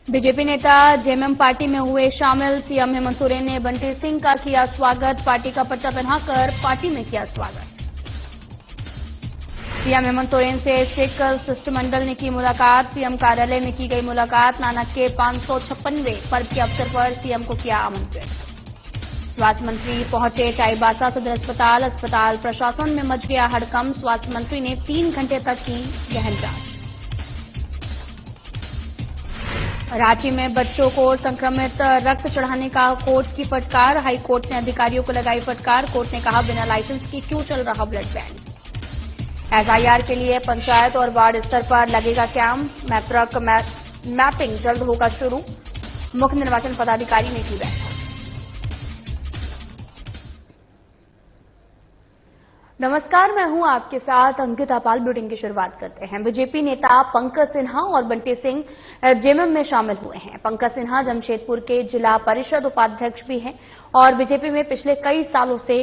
BJP नेता JMM party में हुए शामिल। सीएम हेमंत सोरेन ने बंटी सिंह का किया स्वागत। पार्टी का पट्टा पहनाकर पार्टी में किया स्वागत। सीएम हेमंत सोरेन से सिख शिष्टमंडल ने की मुलाकात। सीएम कार्यालय में की गई मुलाकात। नानक के 556वें पर्व के अवसर पर सीएम को किया आमंत्रित। स्वास्थ्य मंत्री पहुंचे चाईबासा सदर अस्पताल। अस्पताल प्रशासन में मच गया हड़कंप। स्वास्थ्य मंत्री ने 3 घंटे तक की गहन जांच। रांची में बच्चों को संक्रमित रक्त चढ़ाने का कोर्ट की फटकार। हाई कोर्ट ने अधिकारियों को लगाई फटकार। कोर्ट ने कहा, बिना लाइसेंस के क्यों चल रहा ब्लड बैंक। एसआईआर के लिए पंचायत और वार्ड स्तर पर लगेगा कैंप। मैप्रक मैपिंग जल्द होगा शुरू। मुख्य निर्वाचन पदाधिकारी ने की बैठक। नमस्कार, मैं हूं आपके साथ अंकिता पाल। बुलेटिन की शुरुआत करते हैं। बीजेपी नेता पंकज सिन्हा और बंटी सिंह जेएमएम में शामिल हुए हैं। पंकज सिन्हा जमशेदपुर के जिला परिषद उपाध्यक्ष भी हैं और बीजेपी में पिछले कई सालों से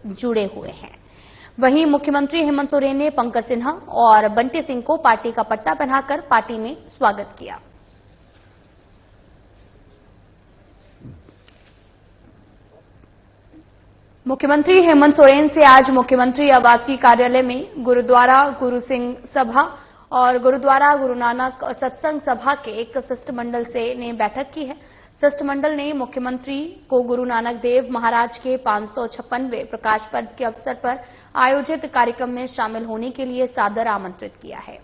जुड़े हुए हैं। वहीं मुख्यमंत्री हेमंत सोरेन ने पंकज सिन्हा और बंटी सिंह को पार्टी का पट्टा पहनाकर पार्टी में स्वागत किया। मुख्यमंत्री हेमंत सोरेन से आज मुख्यमंत्री आवासीय कार्यालय में गुरुद्वारा गुरु सिंह सभा और गुरुद्वारा गुरु नानक सत्संग सभा के एक शिष्टमंडल ने बैठक की है। शिष्टमंडल ने मुख्यमंत्री को गुरु नानक देव महाराज के 556वें प्रकाश पर्व के अवसर पर आयोजित कार्यक्रम में शामिल होने के लिए सादर आमंत्रित किया है।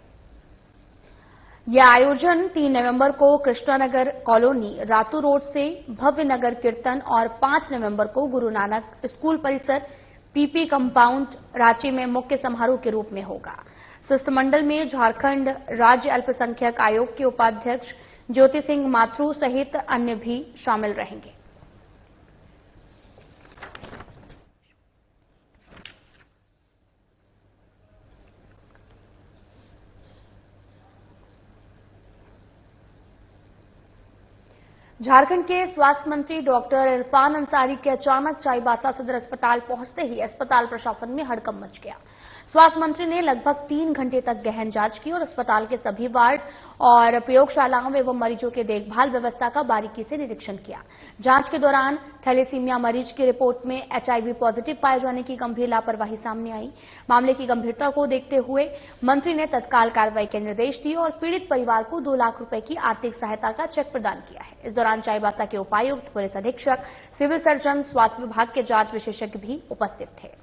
यह आयोजन 3 नवंबर को कृष्णानगर कॉलोनी रातू रोड से भव्य नगर कीर्तन और 5 नवंबर को गुरु नानक स्कूल परिसर पीपी कंपाउंड रांची में मुख्य समारोह के रूप में होगा। शिष्टमंडल में झारखंड राज्य अल्पसंख्यक आयोग के उपाध्यक्ष ज्योति सिंह माथुर सहित अन्य भी शामिल रहेंगे। झारखंड के स्वास्थ्य मंत्री डॉक्टर इरफान अंसारी के अचानक चाईबासा सदर अस्पताल पहुंचते ही अस्पताल प्रशासन में हड़कंप मच गया। स्वास्थ्य मंत्री ने लगभग 3 घंटे तक गहन जांच की और अस्पताल के सभी वार्ड और प्रयोगशालाओं एवं मरीजों के देखभाल व्यवस्था का बारीकी से निरीक्षण किया। जांच के दौरान थैलेसीमिया मरीज की रिपोर्ट में एचआईवी पॉजिटिव पाए जाने की गंभीर लापरवाही सामने आई। मामले की गंभीरता को देखते हुए मंत्री ने तत्काल कार्रवाई के निर्देश दिए और पीड़ित परिवार को 2 लाख रुपए की आर्थिक सहायता का चेक प्रदान किया है। इस दौरान चाईबासा के उपायुक्त, पुलिस अधीक्षक, सिविल सर्जन, स्वास्थ्य विभाग के जांच विशेषज्ञ भी उपस्थित थे।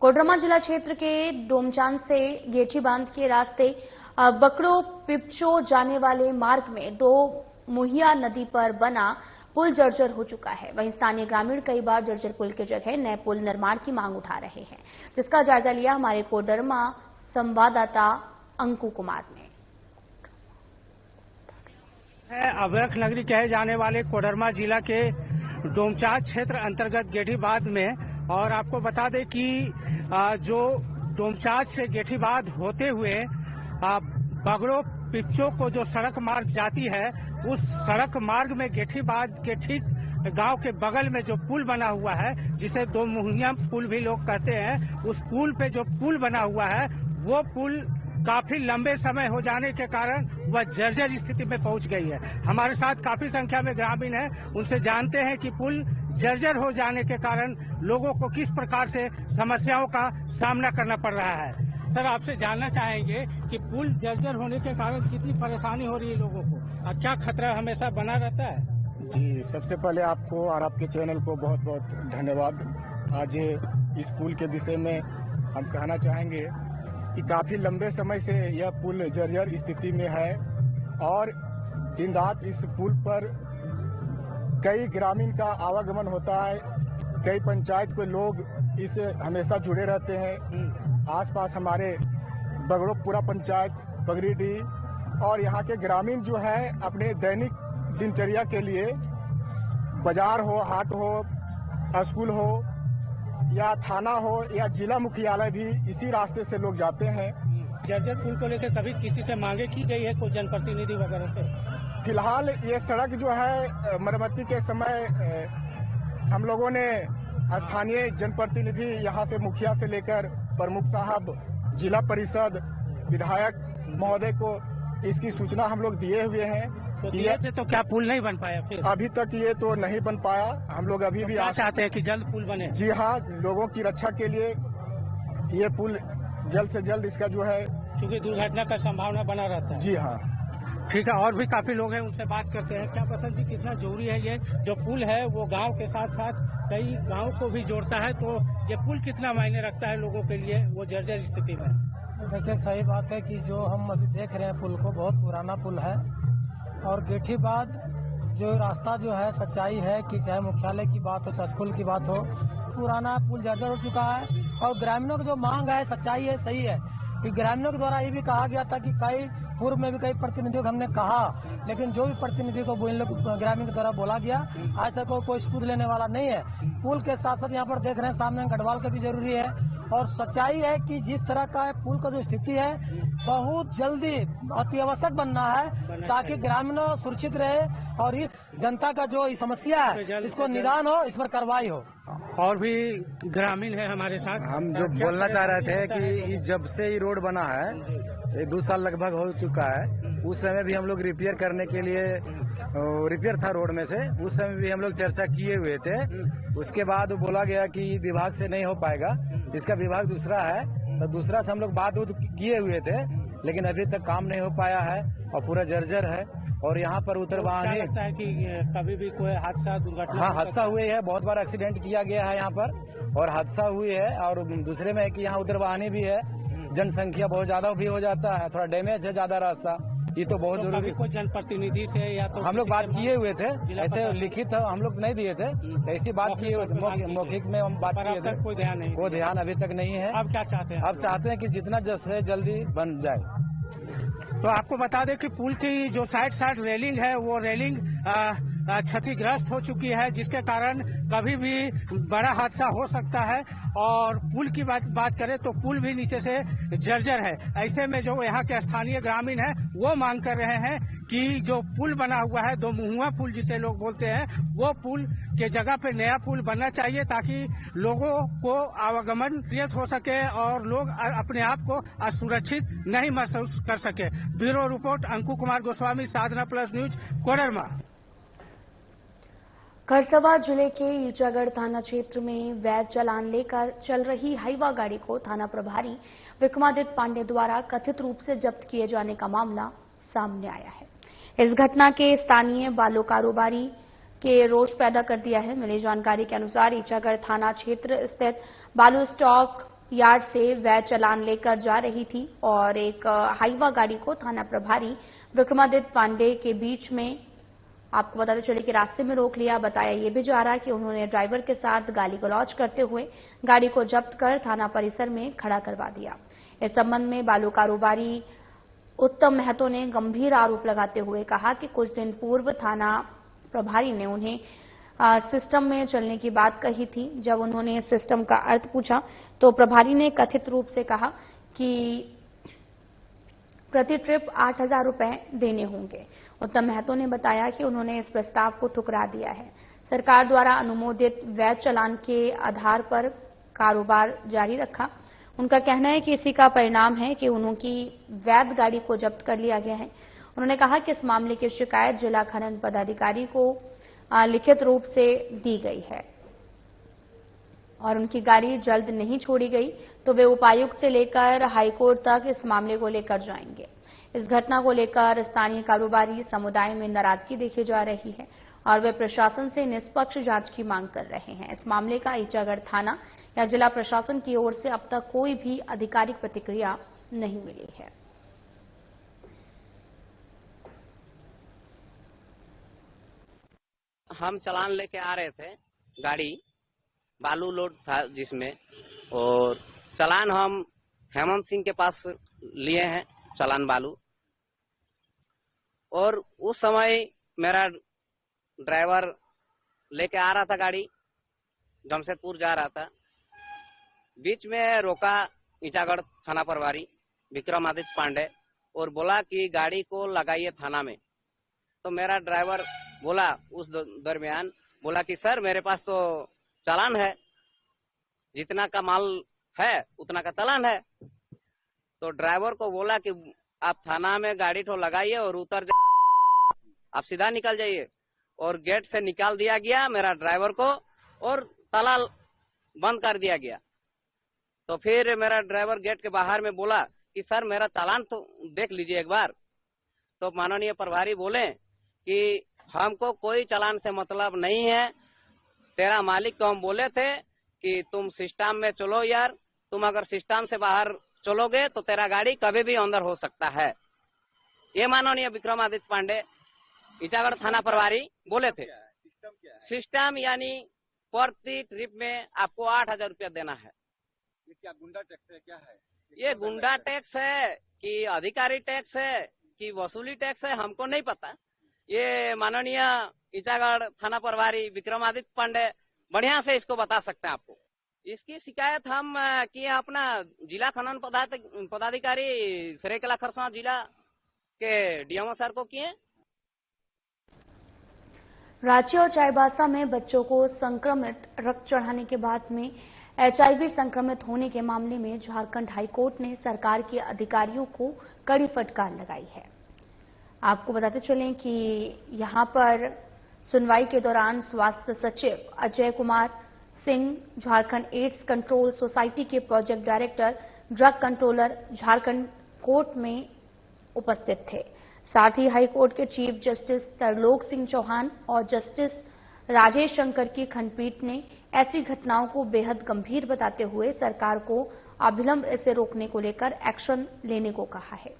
कोडरमा जिला क्षेत्र के डोमचांद से गेठी बांध के रास्ते बकड़ो पिपचो जाने वाले मार्ग में 2 मुहिया नदी पर बना पुल जर्जर हो चुका है। वहीं स्थानीय ग्रामीण कई बार जर्जर पुल की जगह नए पुल निर्माण की मांग उठा रहे हैं, जिसका जायजा लिया हमारे कोडरमा संवाददाता अंकु कुमार ने। अभ्रक नगरी कहे जाने वाले कोडरमा जिला के डोमचांद क्षेत्र अंतर्गत गेठी बांध में, और आपको बता दें कि जो डोमचांद से गेठी बांध होते हुए बगड़ो पिपचो को जो सड़क मार्ग जाती है, उस सड़क मार्ग में गेठी बांध के ठीक गांव के बगल में जो पुल बना हुआ है, जिसे 2 मुहिया पुल भी लोग कहते हैं, उस पुल पे जो पुल बना हुआ है, वो पुल काफी लंबे समय हो जाने के कारण वह जर्जर स्थिति में पहुंच गई है। हमारे साथ काफी संख्या में ग्रामीण हैं, उनसे जानते हैं कि पुल जर्जर हो जाने के कारण लोगों को किस प्रकार से समस्याओं का सामना करना पड़ रहा है। सर, आपसे जानना चाहेंगे कि पुल जर्जर होने के कारण कितनी परेशानी हो रही है लोगों को और क्या खतरा हमेशा बना रहता है? जी, सबसे पहले आपको और आपके चैनल को बहुत बहुत धन्यवाद। आज इस पुल के विषय में हम कहना चाहेंगे कि काफी लंबे समय से यह पुल जर्जर स्थिति में है और दिन रात इस पुल पर कई ग्रामीण का आवागमन होता है। कई पंचायत के लोग इससे हमेशा जुड़े रहते हैं। आसपास हमारे बगड़ोपुरा पंचायत, पगरीडीह और यहाँ के ग्रामीण जो है अपने दैनिक दिनचर्या के लिए बाजार हो, हाट हो, स्कूल हो या थाना हो या जिला मुख्यालय भी इसी रास्ते से लोग जाते हैं। जर्जर पुल को लेकर कभी किसी से मांगे की गई है, कोई जनप्रतिनिधि वगैरह से? फिलहाल ये सड़क जो है मरम्मती के समय हम लोगों ने स्थानीय जनप्रतिनिधि यहाँ से मुखिया से लेकर प्रमुख साहब, जिला परिषद, विधायक महोदय को इसकी सूचना हम लोग दिए हुए हैं। तो दिए थे तो क्या पुल नहीं बन पाया फिर? अभी तक ये तो नहीं बन पाया। हम लोग अभी भी चाहते हैं कि जल्द पुल बने। जी हाँ, लोगों की रक्षा के लिए ये पुल जल्द से जल्द इसका जो है, क्योंकि दुर्घटना का संभावना बना रहता है। जी हाँ। ठीक है, और भी काफी लोग हैं, उनसे बात करते हैं। क्या पसंद जी, कितना जरूरी है ये जो पुल है, वो गांव के साथ साथ कई गांव को भी जोड़ता है, तो ये पुल कितना मायने रखता है लोगों के लिए वो जर्जर स्थिति में? देखिए, सही बात है कि जो हम अभी देख रहे हैं पुल को, बहुत पुराना पुल है और गेठी बाद जो रास्ता जो है, सच्चाई है कि चाहे मुख्यालय की बात हो, चाहे स्कूल की बात हो, पुराना पुल जर्जर हो चुका है। और ग्रामीणों की जो मांग है, सच्चाई है, सही है कि ग्रामीणों के द्वारा ये भी कहा गया था कि कई पूर्व में भी कई प्रतिनिधियों को हमने कहा, लेकिन जो भी प्रतिनिधि को ग्रामीण के द्वारा बोला गया, आज तक कोई सूद लेने वाला नहीं है। पुल के साथ साथ यहाँ पर देख रहे हैं सामने गढ़वाल का भी जरूरी है। और सच्चाई है कि जिस तरह का पुल का जो स्थिति है, बहुत जल्दी अति आवश्यक बनना है ताकि ग्रामीण सुरक्षित रहे और इस जनता का जो समस्या है इसको निदान हो, इस पर कार्रवाई हो। और भी ग्रामीण है हमारे साथ। हम जो बोलना चाह रहे थे कि जब से ये रोड बना है, ये 2 साल लगभग हो चुका है, उस समय भी हम लोग रिपेयर करने के लिए, रिपेयर था रोड में से, उस समय भी हम लोग चर्चा किए हुए थे। उसके बाद बोला गया कि विभाग से नहीं हो पाएगा, इसका विभाग दूसरा है, तो दूसरा से हम लोग बात किए हुए थे, लेकिन अभी तक काम नहीं हो पाया है और पूरा जर्जर है। और यहाँ पर उतरवाहन लगता है कि कभी भी कोई हादसा, दुर्घटना? हाँ, हादसा हुए है, बहुत बार एक्सीडेंट किया गया है यहाँ पर और हादसा हुई है। और दूसरे में है कि यहाँ उतरवाहनी भी है, जनसंख्या बहुत ज्यादा भी हो जाता है, थोड़ा डैमेज है ज्यादा रास्ता, ये तो बहुत जरूरी। कोई जनप्रतिनिधि से या तो हम लोग बात किए हुए थे, ऐसे लिखित हम लोग नहीं दिए थे, ऐसी बात किए हुए थे, मौखिक में हम बात किए थे। कोई ध्यान नहीं, कोई ध्यान अभी तक नहीं है। अब क्या चाहते हैं? अब चाहते हैं कि जितना जल्द से जल्दी बन जाए। तो आपको बता दें कि पुल की जो साइड रेलिंग है, वो रेलिंग क्षतिग्रस्त हो चुकी है, जिसके कारण कभी भी बड़ा हादसा हो सकता है। और पुल की बात करें तो पुल भी नीचे से जर्जर है। ऐसे में जो यहाँ के स्थानीय ग्रामीण हैं, वो मांग कर रहे हैं कि जो पुल बना हुआ है, 2 मुहुआ पुल जिसे लोग बोलते हैं, वो पुल के जगह पे नया पुल बनना चाहिए ताकि लोगों को आवागमन प्रियत हो सके और लोग अपने आप को असुरक्षित नहीं महसूस कर सके। ब्यूरो रिपोर्ट, अंकु कुमार गोस्वामी, साधना प्लस न्यूज, कोडरमा। खरसवा जिले के ईचागढ़ थाना क्षेत्र में वैध चालान लेकर चल रही हाईवा गाड़ी को थाना प्रभारी विक्रमादित्य पांडे द्वारा कथित रूप से जब्त किए जाने का मामला सामने आया है। इस घटना के स्थानीय बालू कारोबारी के रोष पैदा कर दिया है। मिली जानकारी के अनुसार ईचागढ़ थाना क्षेत्र स्थित बालू स्टॉक यार्ड से वैध चालान लेकर जा रही थी और एक हाईवा गाड़ी को थाना प्रभारी विक्रमादित्य पांडे के बीच में, आपको बताते चले कि रास्ते में रोक लिया। बताया ये भी जा रहा है कि उन्होंने ड्राइवर के साथ गाली गलौज करते हुए गाड़ी को जब्त कर थाना परिसर में खड़ा करवा दिया। इस संबंध में बालू कारोबारी उत्तम महतो ने गंभीर आरोप लगाते हुए कहा कि कुछ दिन पूर्व थाना प्रभारी ने उन्हें सिस्टम में चलने की बात कही थी। जब उन्होंने सिस्टम का अर्थ पूछा तो प्रभारी ने कथित रूप से कहा कि प्रति ट्रिप 8,000 रुपए देने होंगे। उत्तम महतो ने बताया कि उन्होंने इस प्रस्ताव को ठुकरा दिया है। सरकार द्वारा अनुमोदित वैध चालान के आधार पर कारोबार जारी रखा। उनका कहना है कि इसी का परिणाम है कि उनकी वैध गाड़ी को जब्त कर लिया गया है। उन्होंने कहा कि इस मामले की शिकायत जिला खनन पदाधिकारी को लिखित रूप से दी गई है और उनकी गाड़ी जल्द नहीं छोड़ी गई तो वे उपायुक्त से लेकर हाईकोर्ट तक इस मामले को लेकर जाएंगे। इस घटना को लेकर स्थानीय कारोबारी समुदाय में नाराजगी देखी जा रही है और वे प्रशासन से निष्पक्ष जांच की मांग कर रहे हैं। इस मामले का ईचागढ़ थाना या जिला प्रशासन की ओर से अब तक कोई भी आधिकारिक प्रतिक्रिया नहीं मिली है। हम चालान लेके आ रहे थे, गाड़ी बालू लोड था जिसमें, और चालान हम हेमंत सिंह के पास लिए हैं, चालान बालू। और उस समय मेरा ड्राइवर लेके आ रहा था गाड़ी, जमशेदपुर जा रहा था, बीच में रोका ईटागढ़ थाना प्रभारी विक्रमादित्य पांडे और बोला कि गाड़ी को लगाइए थाना में। तो मेरा ड्राइवर बोला उस दरमियान बोला कि सर मेरे पास तो चालान है, जितना का माल है उतना का चालान है। तो ड्राइवर को बोला कि आप थाना में गाड़ी तो लगाइए और उतर जाइए, आप सीधा निकल जाइए। और गेट से निकाल दिया गया मेरा ड्राइवर को और ताला बंद कर दिया गया। तो फिर मेरा ड्राइवर गेट के बाहर में बोला कि सर मेरा चालान तो देख लीजिए एक बार। तो माननीय प्रभारी बोले कि हमको कोई चालान से मतलब नहीं है, तेरा मालिक को हम बोले थे कि तुम सिस्टम में चलो यार, तुम अगर सिस्टम से बाहर चलोगे तो तेरा गाड़ी कभी भी अंदर हो सकता है। ये माननीय विक्रमादित्य पांडे ईटागढ़ थाना प्रभारी बोले थे। सिस्टम यानी प्रति ट्रिप में आपको 8,000 रुपया देना है। ये क्या गुंडा टैक्स है, क्या है ये गुंडा टैक्स है कि अधिकारी टैक्स है कि वसूली टैक्स है, हमको नहीं पता। ये माननीय ईटागढ़ थाना प्रभारी विक्रमादित्य पांडे बढ़िया से इसको बता सकते हैं आपको। इसकी शिकायत हम किए अपना जिला खनन पदाधिकारी सरायकेला खरसावां जिला के डीएमओ सर को किए। रांची और चाईबासा में बच्चों को संक्रमित रक्त चढ़ाने के बाद में एचआईवी संक्रमित होने के मामले में झारखंड हाईकोर्ट ने सरकार के अधिकारियों को कड़ी फटकार लगाई है। आपको बताते चलें कि यहां पर सुनवाई के दौरान स्वास्थ्य सचिव Ajay Kumar Singh, Jharkhand AIDS control society के project director, drug controller Jharkhand court में उपस्थित थे। साथ ही हाईकोर्ट के चीफ जस्टिस तरलोक सिंह चौहान और जस्टिस राजेश शंकर की खंडपीठ ने ऐसी घटनाओं को बेहद गंभीर बताते हुए सरकार को अविलंब इसे रोकने को लेकर एक्शन लेने को कहा है।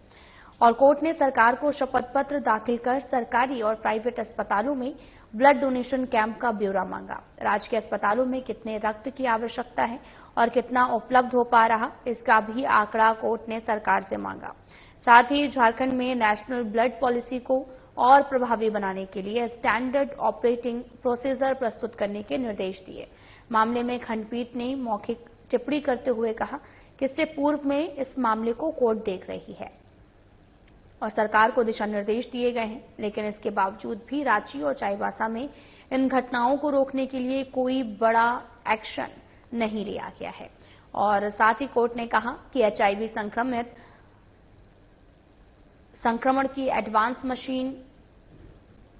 और कोर्ट ने सरकार को शपथ पत्र दाखिल कर सरकारी और प्राइवेट अस्पतालों में ब्लड डोनेशन कैंप का ब्यौरा मांगा। राज्य के अस्पतालों में कितने रक्त की आवश्यकता है और कितना उपलब्ध हो पा रहा, इसका भी आंकड़ा कोर्ट ने सरकार से मांगा। साथ ही झारखंड में नेशनल ब्लड पॉलिसी को और प्रभावी बनाने के लिए स्टैंडर्ड ऑपरेटिंग प्रोसीजर प्रस्तुत करने के निर्देश दिए। मामले में खंडपीठ ने मौखिक टिप्पणी करते हुए कहा कि इससे पूर्व में इस मामले को कोर्ट देख रही है और सरकार को दिशा निर्देश दिए गए हैं, लेकिन इसके बावजूद भी रांची और चाईबासा में इन घटनाओं को रोकने के लिए कोई बड़ा एक्शन नहीं लिया गया है। और साथ ही कोर्ट ने कहा कि एचआईवी संक्रमण की advance machine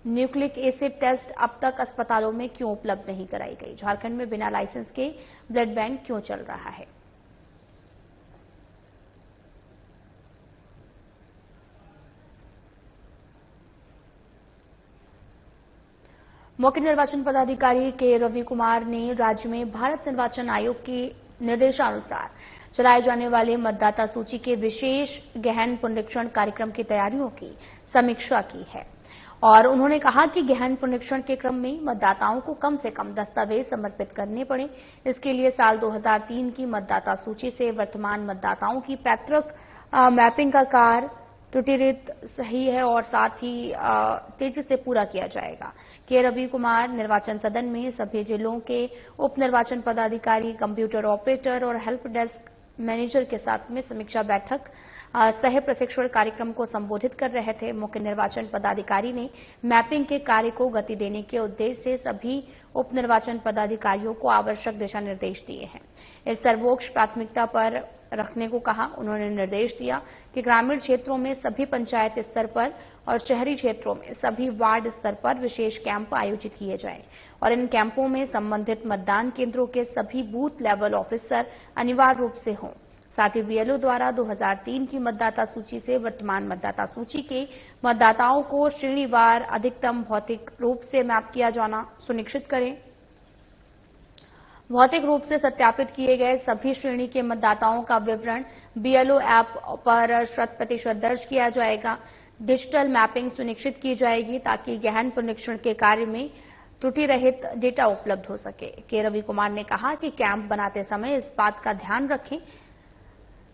nucleic acid test अब तक अस्पतालों में क्यों उपलब्ध नहीं कराई गई? झारखंड में बिना लाइसेंस के ब्लड बैंक क्यों चल रहा है? मुख्य निर्वाचन पदाधिकारी के रवि कुमार ने राज्य में भारत निर्वाचन आयोग के निर्देशानुसार चलाए जाने वाले मतदाता सूची के विशेष गहन पुनरीक्षण कार्यक्रम की तैयारियों की समीक्षा की है और उन्होंने कहा कि गहन पुनरीक्षण के क्रम में मतदाताओं को कम से कम दस्तावेज समर्पित करने पड़े। इसके लिए साल 2003 की मतदाता सूची से वर्तमान मतदाताओं की पैतृक मैपिंग का कार्य त्रुटिरहित सही है और साथ ही तेजी से पूरा किया जाएगा। के रवि कुमार निर्वाचन सदन में सभी जिलों के उप निर्वाचन पदाधिकारी, कंप्यूटर ऑपरेटर और हेल्प डेस्क मैनेजर के साथ में समीक्षा बैठक सह प्रशिक्षण कार्यक्रम को संबोधित कर रहे थे। मुख्य निर्वाचन पदाधिकारी ने मैपिंग के कार्य को गति देने के उद्देश्य से सभी उप निर्वाचन पदाधिकारियों को आवश्यक दिशा निर्देश दिए हैं। इस सर्वोच्च प्राथमिकता पर रखने को कहा। उन्होंने निर्देश दिया कि ग्रामीण क्षेत्रों में सभी पंचायत स्तर पर और शहरी क्षेत्रों में सभी वार्ड स्तर पर विशेष कैंप आयोजित किए जाएं और इन कैंपों में संबंधित मतदान केंद्रों के सभी बूथ लेवल ऑफिसर अनिवार्य रूप से हों। साथ ही बीएलओ द्वारा 2003 की मतदाता सूची से वर्तमान मतदाता सूची के मतदाताओं को श्रेणीवार अधिकतम भौतिक रूप से मैप किया जाना सुनिश्चित करें। भौतिक रूप से सत्यापित किए गए सभी श्रेणी के मतदाताओं का विवरण बीएलओ ऐप पर 100% दर्ज किया जाएगा। डिजिटल मैपिंग सुनिश्चित की जाएगी ताकि गहन पुनरीक्षण के कार्य में त्रुटि रहित डेटा उपलब्ध हो सके। के रवि कुमार ने कहा कि कैंप बनाते समय इस बात का ध्यान रखें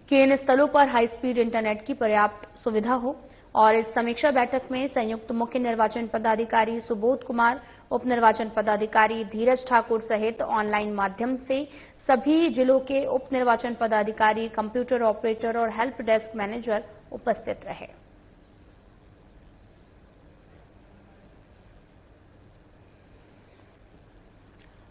कि इन स्थलों पर हाई स्पीड इंटरनेट की पर्याप्त सुविधा हो। और इस समीक्षा बैठक में संयुक्त मुख्य निर्वाचन पदाधिकारी सुबोध कुमार, उप निर्वाचन पदाधिकारी धीरज ठाकुर सहित ऑनलाइन माध्यम से सभी जिलों के उप निर्वाचन पदाधिकारी, कंप्यूटर ऑपरेटर और हेल्प डेस्क मैनेजर उपस्थित रहे।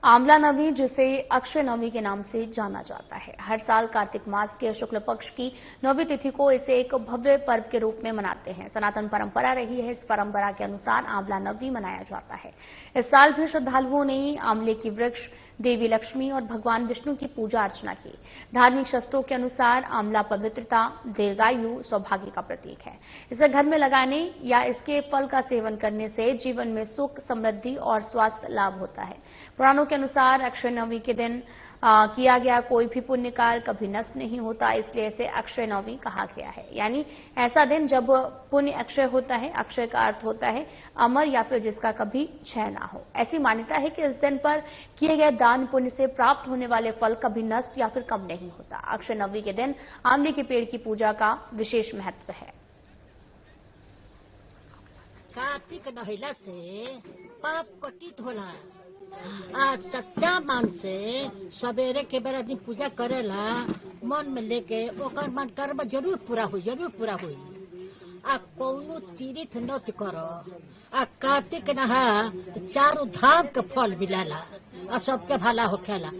आंवला नवी, जिसे अक्षय नवी के नाम से जाना जाता है, हर साल कार्तिक मास के शुक्ल पक्ष की नौवीं तिथि को इसे एक भव्य पर्व के रूप में मनाते हैं। सनातन परंपरा रही है, इस परंपरा के अनुसार आंवला नवी मनाया जाता है। इस साल भी श्रद्धालुओं ने आंवले की वृक्ष, देवी लक्ष्मी और भगवान विष्णु की पूजा अर्चना की। धार्मिक शास्त्रों के अनुसार आंवला पवित्रता, दीर्घायु, सौभाग्य का प्रतीक है। इसे घर में लगाने या इसके फल का सेवन करने से जीवन में सुख, समृद्धि और स्वास्थ्य लाभ होता है। पुराणों के अनुसार अक्षय नवी के दिन किया गया कोई भी पुण्य कार्य कभी नष्ट नहीं होता, इसलिए इसे अक्षय नवी कहा गया है। यानी ऐसा दिन जब पुण्य अक्षय होता है। अक्षय का अर्थ होता है अमर या फिर जिसका कभी क्षय ना हो। ऐसी मान्यता है कि इस दिन पर किए गए दान पुण्य से प्राप्त होने वाले फल कभी नष्ट या फिर कम नहीं होता। अक्षय नवी के दिन आंवले के पेड़ की पूजा का विशेष महत्व है। कार्तिक नहिला से पाप कटित होला। आज सच्चा मन से सवेरे के बेरा दिन पूजा करेला, मन में लेके ओकर मन कर्म जरूर पूरा हुई। आ कौनो तीर्थ नत करो। आ कार्तिक नहा चारों धाम के फल मिलेला और सबके भला होखेला।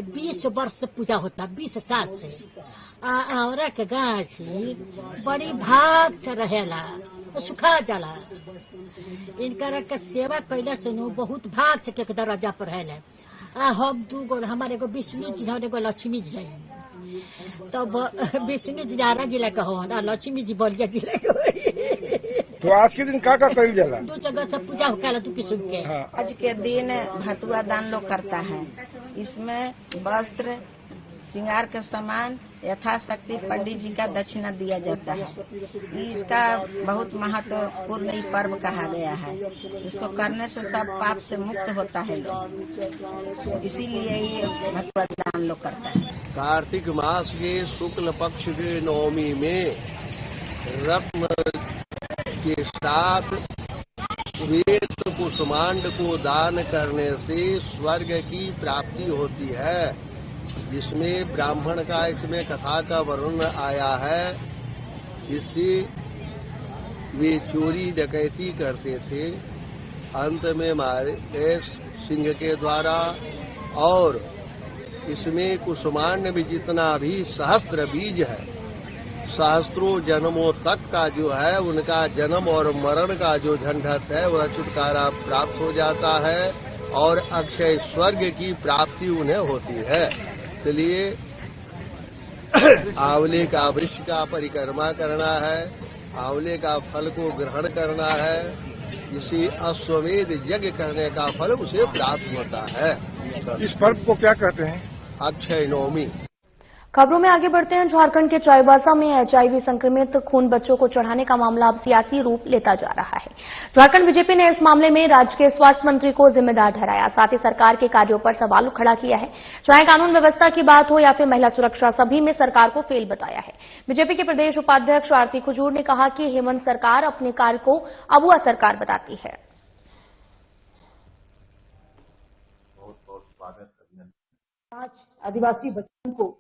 20 वर्ष से पूजा होता, 20 साल से। औरा के गाछी बड़ी भाग से रहेला तो सुखा जाला। इनकर के सेवा कैला से बहुत भाग से के दरवाजा पर है। हम 2 गो, हमारे एगो विष्णु जी और एगो लक्ष्मी जी है। तब विष्णु जी आरा जिला का हो, लक्ष्मी जी बलिया जिला के। तो आज के दिन का कईल जाला? 2 जगह से पूजा होखेला 2 किस्म के। आज के दिन भतुआ दान लोग करता है। इसमें वस्त्र, श्रृंगार के सामान, यथाशक्ति पंडित जी का दक्षिणा दिया जाता है। इसका बहुत महत्वपूर्ण ये पर्व कहा गया है। इसको करने से सब पाप से मुक्त होता है लोग, इसीलिए ये भतुआ दान लोग करता है। कार्तिक मास के शुक्ल पक्ष के नवमी में रत्न के साथ वेद कुसुमांड को दान करने से स्वर्ग की प्राप्ति होती है, जिसमें ब्राह्मण का इसमें कथा का वर्णन आया है। इससे वे चोरी डकैती करते थे, अंत में मारे सिंह के द्वारा। और इसमें कुसुमांड में जितना भी सहस्त्र बीज है, सहस्त्रों जन्मों तक का जो है उनका जन्म और मरण का जो झंझट है वह छुटकारा प्राप्त हो जाता है और अक्षय स्वर्ग की प्राप्ति उन्हें होती है। इसलिए आंवले का वृक्ष का परिक्रमा करना है, आंवले का फल को ग्रहण करना है, जिसे अश्वमेध यज्ञ करने का फल उसे प्राप्त होता है। इस पर्व को क्या कहते हैं? अक्षय नवमी। खबरों में आगे बढ़ते हैं। झारखंड के चाईबासा में एचआईवी संक्रमित खून बच्चों को चढ़ाने का मामला अब सियासी रूप लेता जा रहा है। झारखंड बीजेपी ने इस मामले में राज्य के स्वास्थ्य मंत्री को जिम्मेदार ठहराया, साथ ही सरकार के कार्यों पर सवाल खड़ा किया है। चाहे कानून व्यवस्था की बात हो या फिर महिला सुरक्षा, सभी में सरकार को फेल बताया है। बीजेपी के प्रदेश उपाध्यक्ष आरती खुजूर ने कहा कि हेमंत सरकार अपने कार्य को अबुआ सरकार बताती है। आदिवासी बच्चों को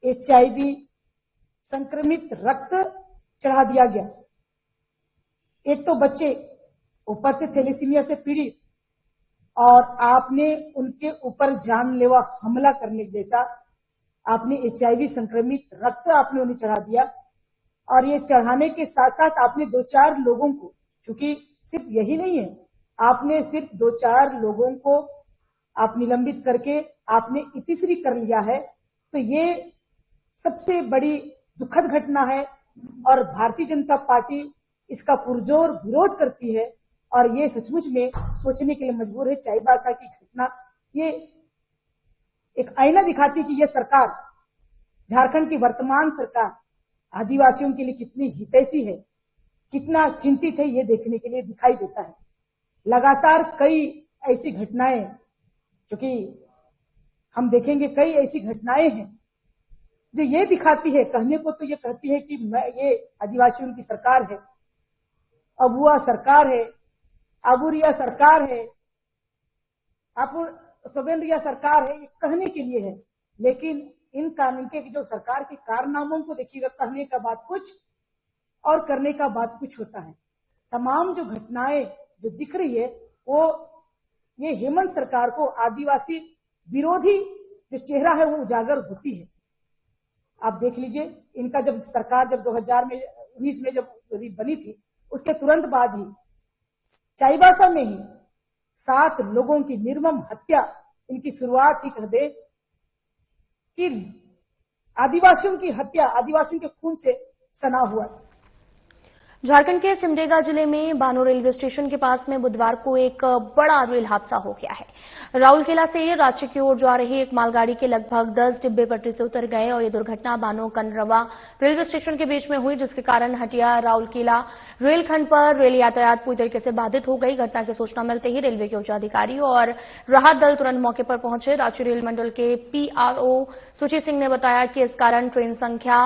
एचआईवी संक्रमित रक्त चढ़ा दिया गया। एक तो बच्चे ऊपर से थैलेसीमिया से पीड़ित और आपने उनके ऊपर जानलेवा हमला करने जैसा आपने एचआईवी संक्रमित रक्त आपने उन्हें चढ़ा दिया। और ये चढ़ाने के साथ साथ आपने 2-4 लोगों को, क्योंकि सिर्फ यही नहीं है, आपने सिर्फ 2-4 लोगों को आप निलंबित करके आपने इतिश्री कर लिया है। तो ये सबसे बड़ी दुखद घटना है और भारतीय जनता पार्टी इसका पुरजोर विरोध करती है। और ये सचमुच में सोचने के लिए मजबूर है। चाईबासा की घटना ये एक आईना दिखाती है कि ये सरकार, झारखंड की वर्तमान सरकार आदिवासियों के लिए कितनी हितैषी है, कितना चिंतित है, ये देखने के लिए दिखाई देता है। लगातार कई ऐसी घटनाएं, क्योंकि हम देखेंगे कई ऐसी घटनाएं हैं जो ये दिखाती है, कहने को तो ये कहती है कि ये आदिवासियों की सरकार है, अबुआ सरकार है, अबुरिया सरकार है, सोवेंद्रिया सरकार है, ये कहने के लिए है। लेकिन इनके जो सरकार के कारनामों को देखिएगा, कहने का बात कुछ और करने का बात कुछ होता है। तमाम जो घटनाएं जो दिख रही है वो ये हेमंत सरकार को आदिवासी विरोधी जो चेहरा है वो उजागर होती है। आप देख लीजिए, इनका जब सरकार जब 2019 में जब बनी थी, उसके तुरंत बाद ही चाईबासा में ही 7 लोगों की निर्मम हत्या, इनकी शुरुआत ही कह दे कि आदिवासियों की हत्या आदिवासियों के खून से सना हुआ। झारखंड के सिमडेगा जिले में बानो रेलवे स्टेशन के पास में बुधवार को एक बड़ा रेल हादसा हो गया है। राउरकेला से रांची की ओर जा रही एक मालगाड़ी के लगभग 10 डिब्बे पटरी से उतर गए और ये दुर्घटना बानो कनरवा रेलवे स्टेशन के बीच में हुई, जिसके कारण हटिया राउरकेला रेलखंड पर रेल यातायात पूरी तरीके से बाधित हो गई। घटना की सूचना मिलते ही रेलवे के उच्च अधिकारी और राहत दल तुरंत मौके पर पहुंचे। रांची रेल मंडल के पीआरओ सुची सिंह ने बताया कि इस कारण ट्रेन संख्या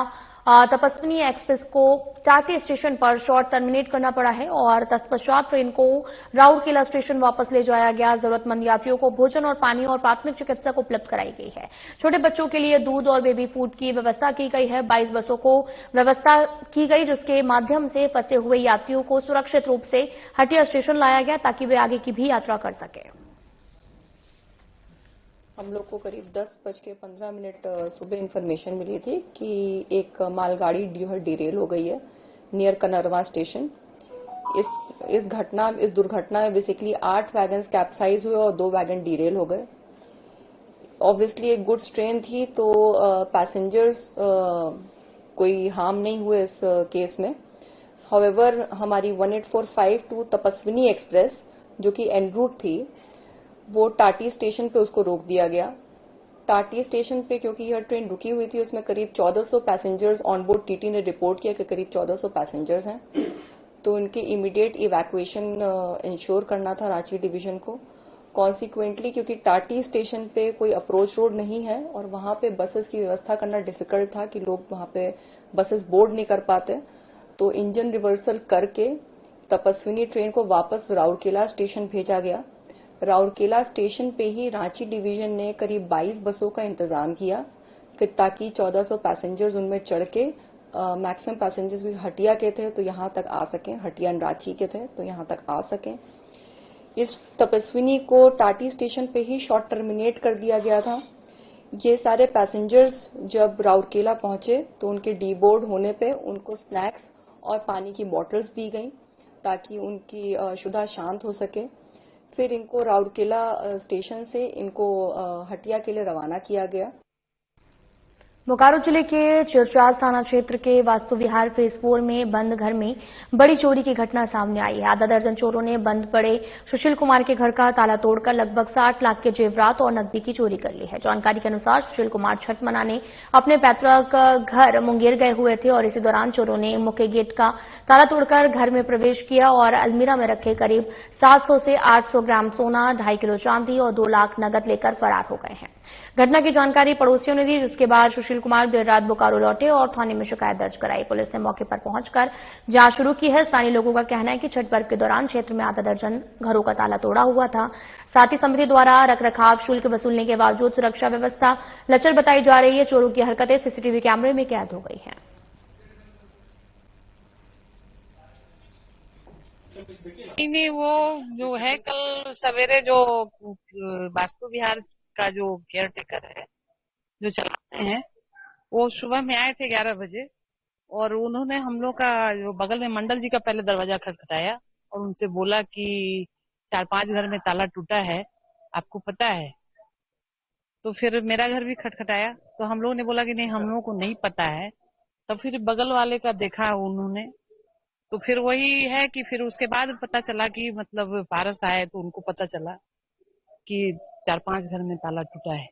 तपस्विनी एक्सप्रेस को टाटी स्टेशन पर शॉर्ट टर्मिनेट करना पड़ा है और तत्पश्चात ट्रेन को राउरकेला स्टेशन वापस ले जाया गया। जरूरतमंद यात्रियों को भोजन और पानी और प्राथमिक चिकित्सा उपलब्ध कराई गई है। छोटे बच्चों के लिए दूध और बेबी फूड की व्यवस्था की गई है। 22 बसों को व्यवस्था की गई, जिसके माध्यम से फंसे हुए यात्रियों को सुरक्षित रूप से हटिया स्टेशन लाया गया ताकि वे आगे की भी यात्रा कर सके। हम लोग को करीब 10:15 सुबह इंफॉर्मेशन मिली थी कि एक मालगाड़ी डिरेल हो गई है नियर कनरवा स्टेशन। इस दुर्घटना में बेसिकली 8 वैगन्स कैप्साइज हुए और 2 वैगन डिरेल हो गए। ऑब्वियसली एक गुड्स ट्रेन थी तो पैसेंजर्स कोई हार्म नहीं हुए इस केस में। हाउएवर हमारी 1845 तपस्विनी एक्सप्रेस जो कि एन रूट थी, वो टाटी स्टेशन पे उसको रोक दिया गया। टाटी स्टेशन पे क्योंकि यह ट्रेन रुकी हुई थी, उसमें करीब 1400 पैसेंजर्स ऑन बोर्ड टीटी ने रिपोर्ट किया कि करीब 1400 पैसेंजर्स हैं, तो उनके इमीडिएट इवैक्यूएशन इंश्योर करना था रांची डिवीजन को। कॉन्सिक्वेंटली क्योंकि टाटी स्टेशन पे कोई अप्रोच रोड नहीं है और वहां पे बसेस की व्यवस्था करना डिफिकल्ट था कि लोग वहां पे बसेस बोर्ड नहीं कर पाते, तो इंजन रिवर्सल करके तपस्विनी ट्रेन को वापस राउरकेला स्टेशन भेजा गया। राउरकेला स्टेशन पे ही रांची डिवीजन ने करीब 22 बसों का इंतजाम किया कि ताकि 1400 पैसेंजर्स उनमें चढ़ के मैक्सिमम पैसेंजर्स भी हटिया के थे तो यहां तक आ सकें, हटिया रांची के थे तो यहां तक आ सकें। इस तपस्विनी को टाटी स्टेशन पे ही शॉर्ट टर्मिनेट कर दिया गया था। ये सारे पैसेंजर्स जब राउरकेला पहुंचे तो उनके डीबोर्ड होने पे उनको स्नैक्स और पानी की बॉटल्स दी गई ताकि उनकी शुदा शांत हो सके। फिर इनको राउरकेला स्टेशन से इनको हटिया के लिए रवाना किया गया। बोकारो जिले के चिरचाज थाना क्षेत्र के वास्तु विहार फेज 4 में बंद घर में बड़ी चोरी की घटना सामने आई है। आधा दर्जन चोरों ने बंद पड़े सुशील कुमार के घर का ताला तोड़कर लगभग 60 लाख के जेवरात और नकदी की चोरी कर ली है। जानकारी के अनुसार सुशील कुमार छठ मनाने अपने पैतृक घर मुंगेर गए हुए थे और इसी दौरान चोरों ने मुख्य गेट का ताला तोड़कर घर में प्रवेश किया और अलमीरा में रखे करीब 700 से 800 ग्राम सोना, 2.5 किलो चांदी और 2 लाख नकद लेकर फरार हो गए हैं। घटना की जानकारी पड़ोसियों ने दी, जिसके बाद सुशील कुमार देर रात बोकारो लौटे और थाने में शिकायत दर्ज कराई। पुलिस ने मौके पर पहुंचकर जांच शुरू की है। स्थानीय लोगों का कहना है कि छठ पर्व के दौरान क्षेत्र में आधा दर्जन घरों का ताला तोड़ा हुआ था। साथ ही समिति द्वारा रखरखाव शुल्क वसूलने के बावजूद सुरक्षा व्यवस्था लचर बताई जा रही है। चोरों की हरकतें सीसीटीवी कैमरे में कैद हो गई हैं। नहीं, वो जो है कल सवेरे जो वास्तु विहार का जो केयर टेकर है जो चलाते हैं, वो सुबह में आए थे 11 बजे और उन्होंने हम लोग का जो बगल में मंडल जी का पहले दरवाजा खटखटाया और उनसे बोला कि 4-5 घर में ताला टूटा है, आपको पता है? तो फिर मेरा घर भी खटखटाया तो हम लोगों ने बोला कि नहीं, हम लोगों को नहीं पता है। तो फिर बगल वाले का देखा उन्होंने, तो फिर वही है कि फिर उसके बाद पता चला कि मतलब पारस आए तो उनको पता चला कि 4-5 घर में ताला टूटा है।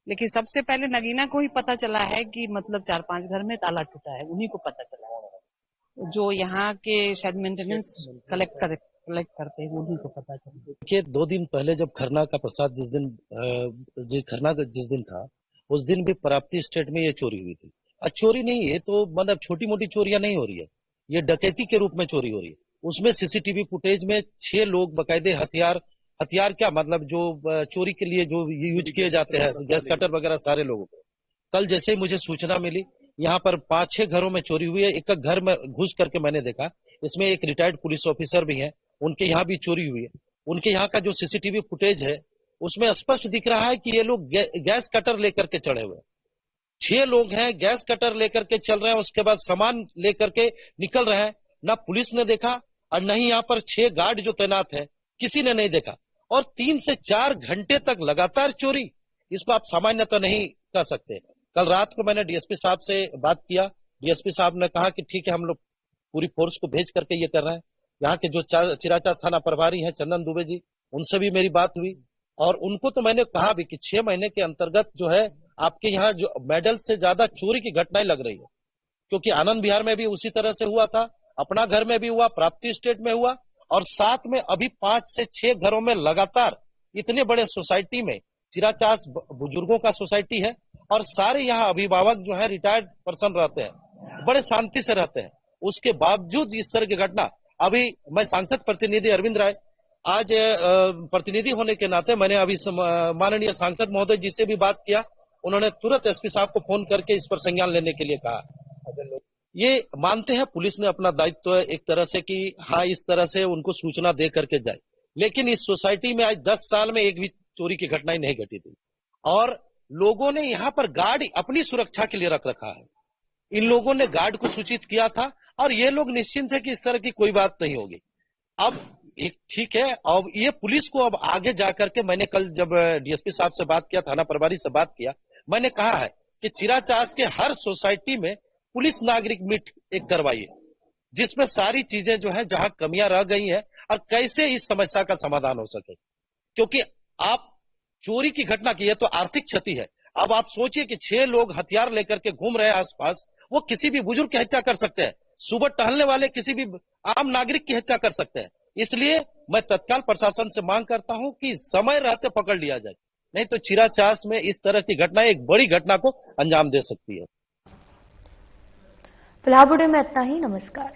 लेकिन सबसे पहले नगीना को ही पता चला है कि मतलब 4-5 घर में ताला टूटा है, उन्हीं को पता चला। जो यहाँ के शायद मेंटेनेंस कलेक्ट करते हैं उन्हीं को पता चला। देखिए, 2 दिन पहले जब खरना का प्रसाद खरना का जिस दिन था, उस दिन भी प्राप्ति स्टेट में ये चोरी हुई थी। चोरी नहीं है तो मतलब छोटी मोटी चोरियां नहीं हो रही है, ये डकैती के रूप में चोरी हो रही है। उसमें सीसीटीवी फुटेज में 6 लोग बाकायदे हथियार हथियार क्या मतलब जो चोरी के लिए जो यूज किए जाते हैं, गैस कटर वगैरह सारे लोगों को। कल जैसे ही मुझे सूचना मिली, यहाँ पर 5-6 घरों में चोरी हुई है। एक घर में घुस करके मैंने देखा, इसमें एक रिटायर्ड पुलिस ऑफिसर भी है, उनके यहाँ भी चोरी हुई है। उनके यहाँ का जो सीसीटीवी फुटेज है उसमें स्पष्ट दिख रहा है कि ये लोग गैस कटर लेकर के चढ़े हुए हैं। 6 लोग हैं, गैस कटर लेकर के चल रहे हैं, उसके बाद सामान लेकर के निकल रहे हैं। ना पुलिस ने देखा और न ही यहाँ पर 6 गार्ड जो तैनात है, किसी ने नहीं देखा। और 3 से 4 घंटे तक लगातार चोरी, इसको आप सामान्यतः नहीं कह सकते। कल रात को मैंने डीएसपी साहब से बात किया। डीएसपी साहब ने कहा कि ठीक है, हम लोग पूरी फोर्स को भेज करके ये कर रहे हैं। यहाँ के जो चिराचास थाना प्रभारी हैं चंदन दुबे जी, उनसे भी मेरी बात हुई और उनको तो मैंने कहा भी कि 6 महीने के अंतर्गत जो है आपके यहाँ जो मेडल से ज्यादा चोरी की घटनाएं लग रही है, क्योंकि आनंद विहार में भी उसी तरह से हुआ था, अपना घर में भी हुआ, प्राप्ति स्टेट में हुआ और साथ में अभी 5 से 6 घरों में लगातार इतने बड़े सोसाइटी में, चिराचास बुजुर्गों का सोसाइटी है और सारे यहाँ अभिभावक जो है रिटायर्ड पर्सन रहते हैं, बड़े शांति से रहते हैं। उसके बावजूद इस तरह की घटना, अभी मैं सांसद प्रतिनिधि अरविंद राय, आज प्रतिनिधि होने के नाते मैंने अभी माननीय सांसद महोदय जी से भी बात किया। उन्होंने तुरंत एसपी साहब को फोन करके इस पर संज्ञान लेने के लिए कहा। ये मानते हैं पुलिस ने अपना दायित्व एक तरह से कि हाँ, इस तरह से उनको सूचना दे करके जाए, लेकिन इस सोसाइटी में आज 10 साल में एक भी चोरी की घटनाएं नहीं घटी थी और लोगों ने यहाँ पर गार्ड अपनी सुरक्षा के लिए रख रखा है। इन लोगों ने गार्ड को सूचित किया था और ये लोग निश्चिंत है कि इस तरह की कोई बात नहीं होगी। अब एक ठीक है, अब ये पुलिस को अब आगे जाकर के, मैंने कल जब डीएसपी साहब से बात किया, थाना प्रभारी से बात किया, मैंने कहा है कि चिराचास के हर सोसाइटी में पुलिस नागरिक मीट एक करवाइए, जिसमें सारी चीजें जो है जहां कमियां रह गई हैं और कैसे इस समस्या का समाधान हो सके। क्योंकि आप चोरी की घटना की है तो आर्थिक क्षति है। अब आप सोचिए कि 6 लोग हथियार लेकर के घूम रहे हैं आसपास, वो किसी भी बुजुर्ग की हत्या कर सकते हैं, सुबह टहलने वाले किसी भी आम नागरिक की हत्या कर सकते हैं। इसलिए मैं तत्काल प्रशासन से मांग करता हूं कि समय रहते पकड़ लिया जाए, नहीं तो चिराचास में इस तरह की घटना एक बड़ी घटना को अंजाम दे सकती है। फिलहाल बुलेटिन में इतना ही। नमस्कार।